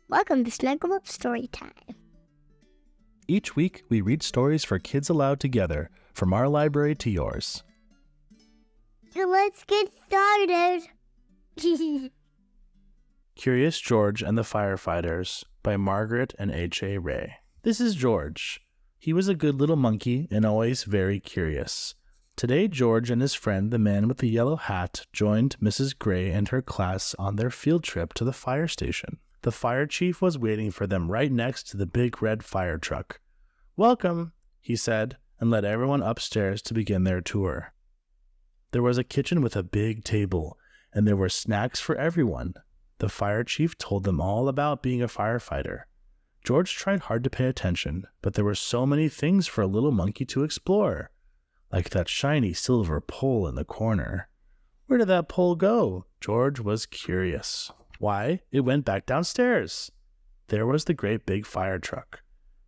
Welcome to Snuggle Up Storytime. Each week, we read stories for kids aloud together, from our library to yours. So let's get started. Curious George and the Firefighters by Margret and H.A. Ray. This is George. He was a good little monkey and always very curious. Today, George and his friend, the man with the yellow hat, joined Mrs. Gray and her class on their field trip to the fire station. The fire chief was waiting for them right next to the big red fire truck. "Welcome," he said, and led everyone upstairs to begin their tour. There was a kitchen with a big table, and there were snacks for everyone. The fire chief told them all about being a firefighter. George tried hard to pay attention, but there were so many things for a little monkey to explore, like that shiny silver pole in the corner. Where did that pole go? George was curious. Why, it went back downstairs. There was the great big fire truck.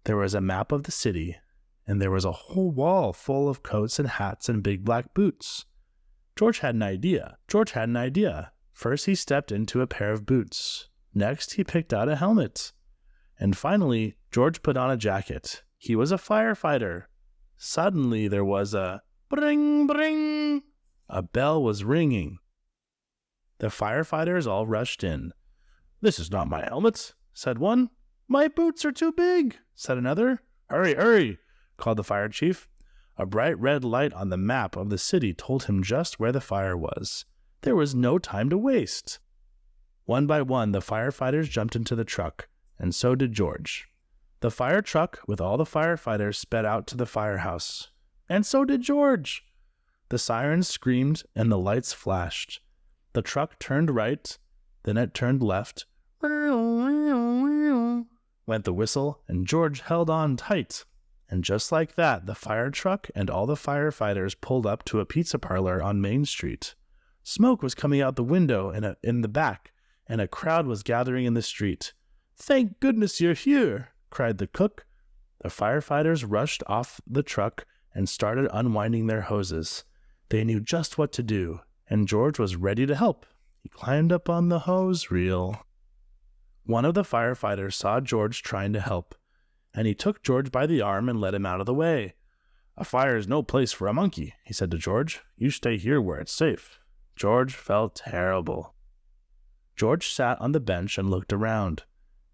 There was a map of the city, and there was a whole wall full of coats and hats and big black boots. George had an idea. First, he stepped into a pair of boots. Next, he picked out a helmet. And finally, George put on a jacket. He was a firefighter. Suddenly, there was a bring, bring. A bell was ringing. The firefighters all rushed in. "This is not my helmet," said one. "My boots are too big," said another. "Hurry, hurry," called the fire chief. A bright red light on the map of the city told him just where the fire was. There was no time to waste. One by one, the firefighters jumped into the truck, and so did George. The fire truck with all the firefighters sped out to the firehouse, and so did George. The sirens screamed and the lights flashed. The truck turned right, then it turned left. Went the whistle, and George held on tight. And just like that, the fire truck and all the firefighters pulled up to a pizza parlor on Main Street. Smoke was coming out the window in the back, and a crowd was gathering in the street. "Thank goodness you're here," cried the cook. The firefighters rushed off the truck and started unwinding their hoses. They knew just what to do, and George was ready to help. He climbed up on the hose reel. One of the firefighters saw George trying to help, and he took George by the arm and led him out of the way. "A fire is no place for a monkey," he said to George. "You stay here where it's safe." George felt terrible. George sat on the bench and looked around.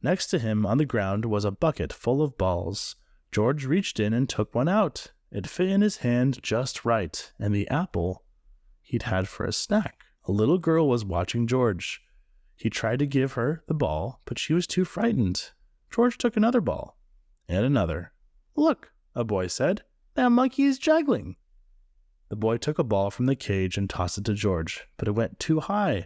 Next to him on the ground was a bucket full of balls. George reached in and took one out. It fit in his hand just right, and the apple he'd had for a snack. A little girl was watching George. He tried to give her the ball, but she was too frightened. George took another ball, and another. "Look," a boy said, "that monkey is juggling." The boy took a ball from the cage and tossed it to George, but it went too high.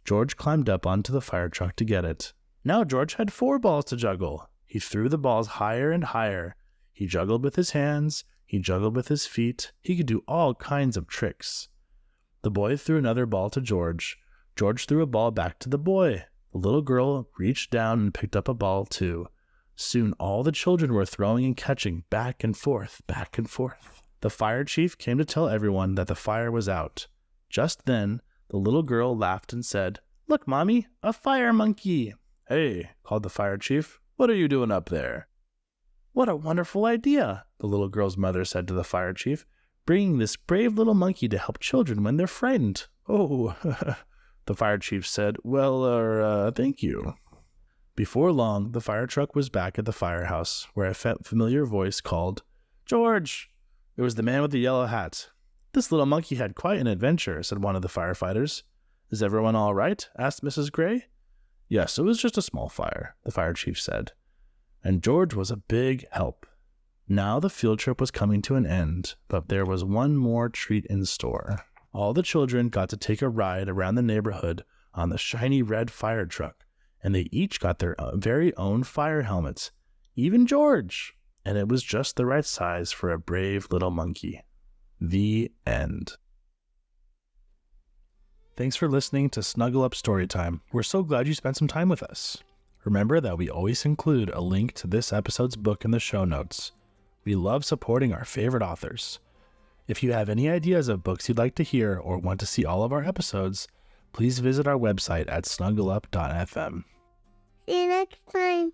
George climbed up onto the fire truck to get it. Now George had 4 balls to juggle. He threw the balls higher and higher. He juggled with his hands. He juggled with his feet. He could do all kinds of tricks. The boy threw another ball to George. George threw a ball back to the boy. The little girl reached down and picked up a ball too. Soon all the children were throwing and catching back and forth, back and forth. The fire chief came to tell everyone that the fire was out. Just then, the little girl laughed and said, "Look, Mommy, a fire monkey." "Hey," called the fire chief, "what are you doing up there?" "What a wonderful idea," the little girl's mother said to the fire chief, "bringing this brave little monkey to help children when they're frightened." "Oh," the fire chief said, "Well, thank you." Before long, the fire truck was back at the firehouse, where a familiar voice called, "George!" It was the man with the yellow hat. "This little monkey had quite an adventure," said one of the firefighters. "Is everyone all right?" asked Mrs. Gray. "Yes, it was just a small fire," the fire chief said. And George was a big help. Now the field trip was coming to an end, but there was one more treat in store. All the children got to take a ride around the neighborhood on the shiny red fire truck, and they each got their very own fire helmets, even George, and it was just the right size for a brave little monkey. The end. Thanks for listening to Snuggle Up Storytime. We're so glad you spent some time with us. Remember that we always include a link to this episode's book in the show notes. We love supporting our favorite authors. If you have any ideas of books you'd like to hear or want to see all of our episodes, please visit our website at snuggleup.fm. See you next time.